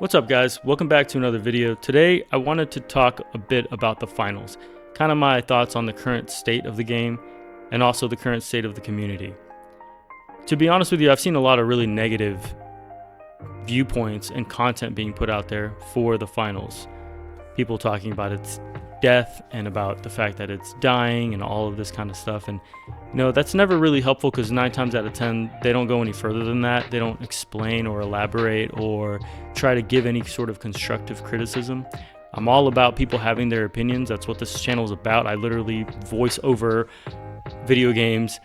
What's up, guys? Welcome back to another video. Today I wanted to talk a bit about the finals, kind of my thoughts on the current state of the game and also the current state of the community. To be honest with you, I've seen a lot of really negative viewpoints and content being put out there for the finals. People talking about its death and about the fact that it's dying and all of this kind of stuff, and that's never really helpful because 9 times out of 10 they don't go any further than that. They don't explain or elaborate or try to give any sort of constructive criticism. I'm all about people having their opinions. That's what this channel is about. I literally voice over video games,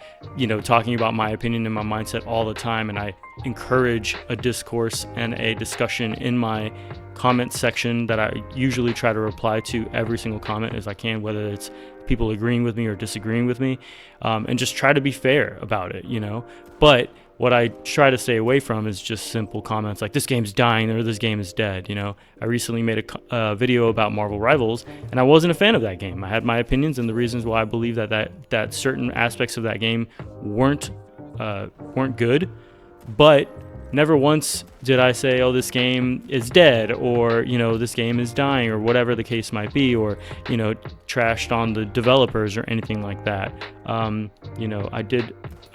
talking about my opinion and my mindset all the time, and I encourage a discourse and a discussion in my comment section that I usually try to reply to every single comment as I can, whether it's people agreeing with me or disagreeing with me, and just try to be fair about it, But what I try to stay away from is just simple comments like this game's dying or this game is dead. I recently made a video about Marvel Rivals, and I wasn't a fan of that game. I had my opinions and the reasons why I believe that certain aspects of that game weren't good, but never once did I say, oh, this game is dead, or, this game is dying, or whatever the case might be, or, trashed on the developers or anything like that.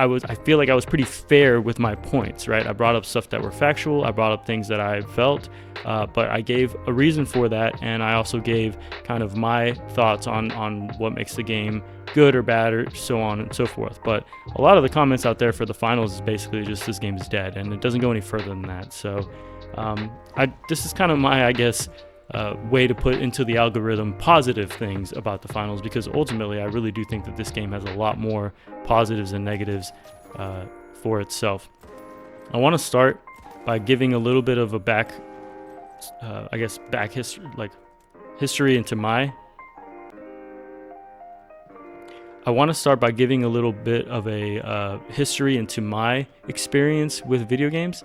I feel like I was pretty fair with my points, right? I brought up stuff that were factual. I brought up things that I felt, but I gave a reason for that, and I also gave kind of my thoughts on what makes the game good or bad, or so on and so forth. But a lot of the comments out there for the finals is basically just this game is dead, and it doesn't go any further than that. So this is kind of my, way to put into the algorithm positive things about the finals, because ultimately I really do think that this game has a lot more positives and negatives for itself. I want to start by giving a little bit of a back history into my. I want to start by giving a little bit of a history into my experience with video games.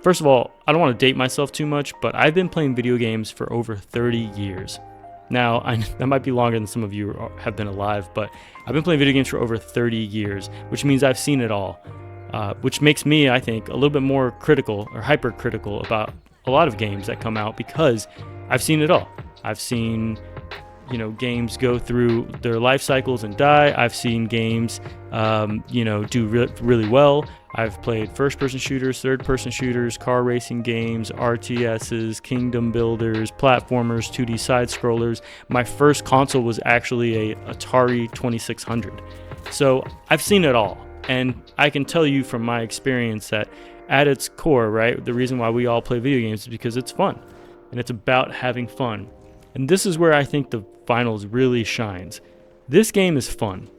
First of all, I don't want to date myself too much, but I've been playing video games for over 30 years. Now, that might be longer than some of you have been alive, but I've been playing video games for over 30 years, which means I've seen it all, which makes me, I think, a little bit more critical or hypercritical about a lot of games that come out, because I've seen it all. I've seen games go through their life cycles and die. I've seen games, do really well. I've played first-person shooters, third-person shooters, car racing games, RTSs, kingdom builders, platformers, 2D side-scrollers. My first console was actually a Atari 2600. So I've seen it all. And I can tell you from my experience that at its core, right, the reason why we all play video games is because it's fun. And it's about having fun. And this is where I think the finals really shines. This game is fun.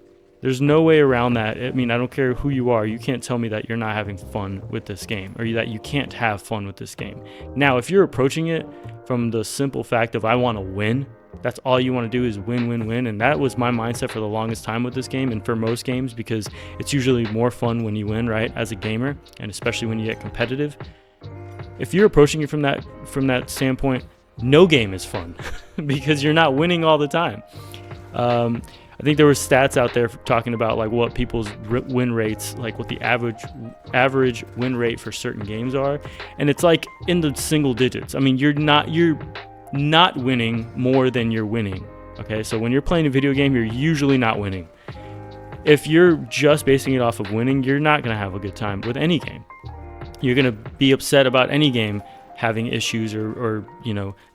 There's no way around that. I mean, I don't care who you are. You can't tell me that you're not having fun with this game, or that you can't have fun with this game. Now, if you're approaching it from the simple fact of I want to win, that's all you want to do is win, win, win. And that was my mindset for the longest time with this game, and for most games, because it's usually more fun when you win, right, as a gamer, and especially when you get competitive. If you're approaching it from that standpoint, no game is fun because you're not winning all the time. I think there were stats out there talking about like what people's win rates, like what the average win rate for certain games are, and it's like in the single digits. I mean, you're not winning more than you're winning. Okay, so when you're playing a video game, you're usually not winning. If you're just basing it off of winning, you're not going to have a good time with any game. You're going to be upset about any game having issues or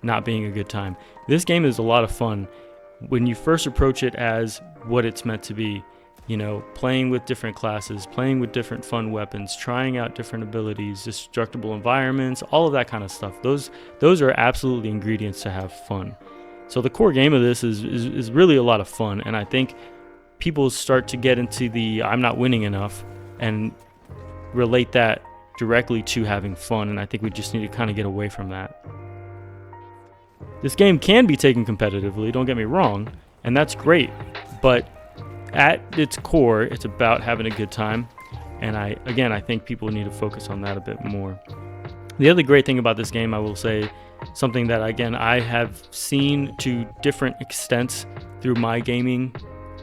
not being a good time. This game is a lot of fun when you first approach it as what it's meant to be, playing with different classes, playing with different fun weapons, trying out different abilities, destructible environments, all of that kind of stuff. Those are absolutely ingredients to have fun. So the core game of this is really a lot of fun, and I think people start to get into the I'm not winning enough and relate that directly to having fun, and I think we just need to kind of get away from that. This game can be taken competitively, don't get me wrong, and that's great, but at its core, it's about having a good time, and I think people need to focus on that a bit more. The other great thing about this game, I will say, something that again I have seen to different extents through my gaming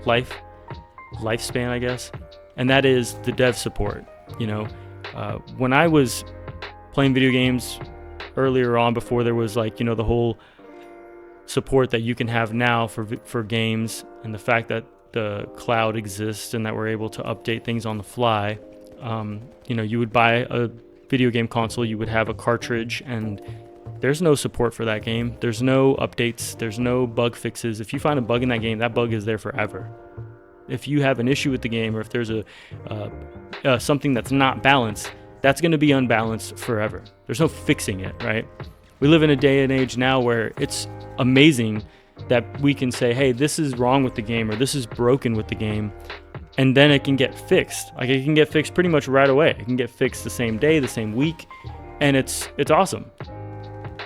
lifespan, I guess, and that is the dev support. When I was playing video games earlier on, before there was like, the whole support that you can have now for games, and the fact that the cloud exists and that we're able to update things on the fly. You would buy a video game console, you would have a cartridge, and there's no support for that game. There's no updates, there's no bug fixes. If you find a bug in that game, that bug is there forever. If you have an issue with the game, or if there's something that's not balanced, that's going to be unbalanced forever. There's no fixing it, right? We live in a day and age now where it's amazing that we can say, hey, this is wrong with the game, or this is broken with the game, and then it can get fixed. Like, it can get fixed pretty much right away. It can get fixed the same day, the same week, and it's awesome.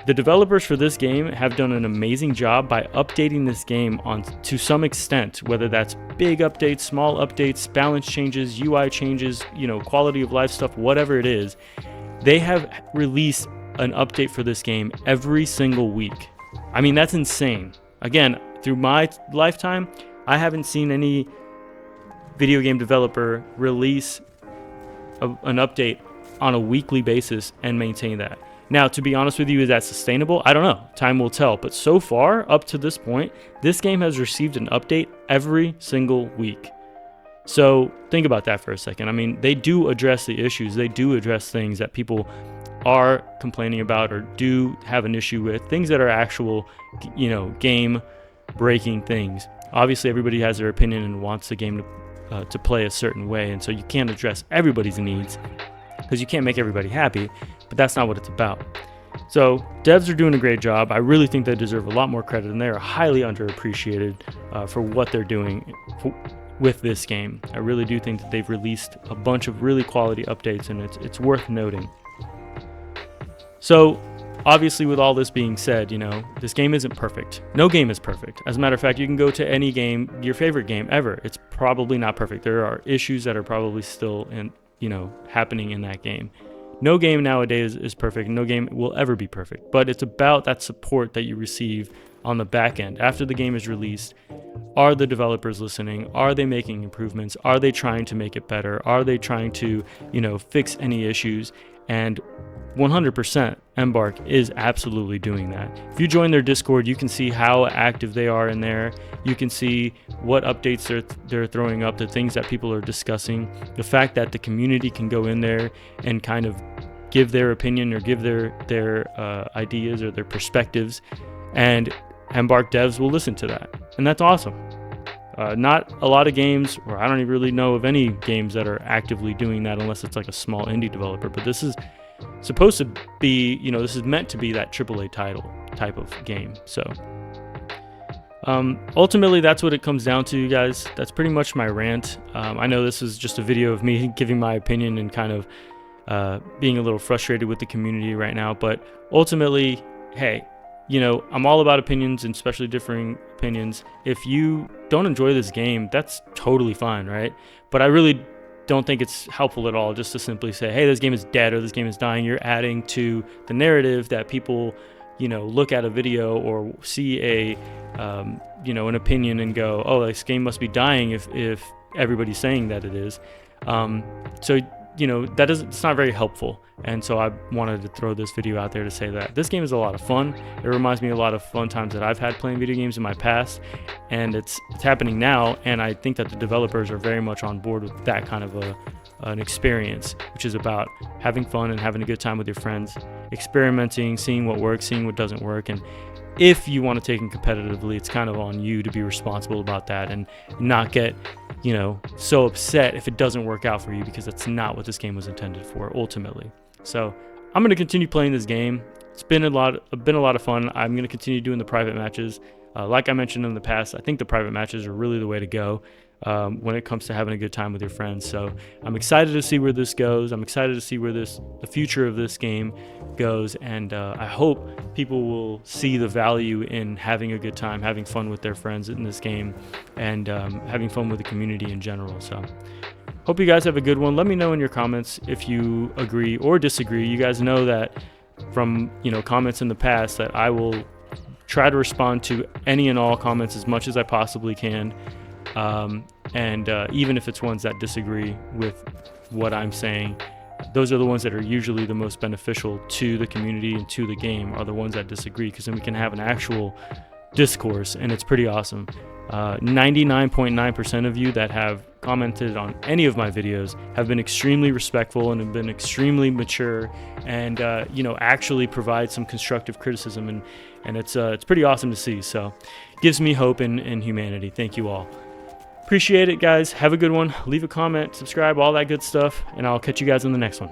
The developers for this game have done an amazing job by updating this game to some extent, whether that's big updates, small updates, balance changes, UI changes, quality of life stuff, whatever it is. They have released an update for this game every single week. I mean, that's insane. Again, through my lifetime, I haven't seen any video game developer release an update on a weekly basis and maintain that. Now, to be honest with you, is that sustainable? I don't know. Time will tell. But so far, up to this point, this game has received an update every single week. So think about that for a second. I mean, they do address the issues. They do address things that people are complaining about or do have an issue with, things that are actual, game breaking things. Obviously, everybody has their opinion and wants the game to play a certain way. And so you can't address everybody's needs, because you can't make everybody happy, but that's not what it's about. So devs are doing a great job. I really think they deserve a lot more credit, and they are highly underappreciated for what they're doing with this game. I really do think that they've released a bunch of really quality updates, and it's worth noting. So obviously, with all this being said, this game isn't perfect. No game is perfect. As a matter of fact, you can go to any game, your favorite game ever. It's probably not perfect. There are issues that are probably still happening in that game. No game nowadays is perfect. No game will ever be perfect, but it's about that support that you receive on the back end. After the game is released, are the developers listening? Are they making improvements? Are they trying to make it better? Are they trying to, fix any issues? And 100% Embark is absolutely doing that. If you join their Discord, you can see how active they are in there. You can see what updates they're throwing up, the things that people are discussing, the fact that the community can go in there and kind of give their opinion or give their ideas or their perspectives, and Embark devs will listen to that, and that's awesome. Not a lot of games, or I don't even really know of any games that are actively doing that, unless it's like a small indie developer. But this is supposed to be, this is meant to be that AAA title type of game. So ultimately, that's what it comes down to, you guys. That's pretty much my rant. I know this is just a video of me giving my opinion and kind of being a little frustrated with the community right now. But ultimately, hey, I'm all about opinions, and especially differing opinions. If you don't enjoy this game, that's totally fine, right? But I really don't think it's helpful at all just to simply say, hey, this game is dead or this game is dying. You're adding to the narrative that people, look at a video or see an opinion and go, oh, this game must be dying if everybody's saying that it is. So it's not very helpful. And so I wanted to throw this video out there to say that this game is a lot of fun. It reminds me of a lot of fun times that I've had playing video games in my past, and it's happening now. And I think that the developers are very much on board with that kind of an experience, which is about having fun and having a good time with your friends, experimenting, seeing what works, seeing what doesn't work. And if you want to take it competitively, it's kind of on you to be responsible about that and not get so upset if it doesn't work out for you, because that's not what this game was intended for ultimately. So I'm going to continue playing this game. It's been a lot of fun. I'm going to continue doing the private matches. Like I mentioned in the past, I think the private matches are really the way to go when it comes to having a good time with your friends. So I'm excited to see where this goes. I'm excited to see where the future of this game goes, and I hope people will see the value in having a good time, having fun with their friends in this game, and having fun with the community in general. So hope you guys have a good one. Let me know in your comments if you agree or disagree. You guys know that from comments in the past that I will try to respond to any and all comments as much as I possibly can, and even if it's ones that disagree with what I'm saying, those are the ones that are usually the most beneficial to the community and to the game, are the ones that disagree, because then we can have an actual discourse, and it's pretty awesome. 99.9% of you that have commented on any of my videos have been extremely respectful and have been extremely mature, and actually provide some constructive criticism, and it's pretty awesome to see. So it gives me hope in humanity. Thank you all. Appreciate it, guys. Have a good one. Leave a comment, subscribe, all that good stuff, and I'll catch you guys in the next one.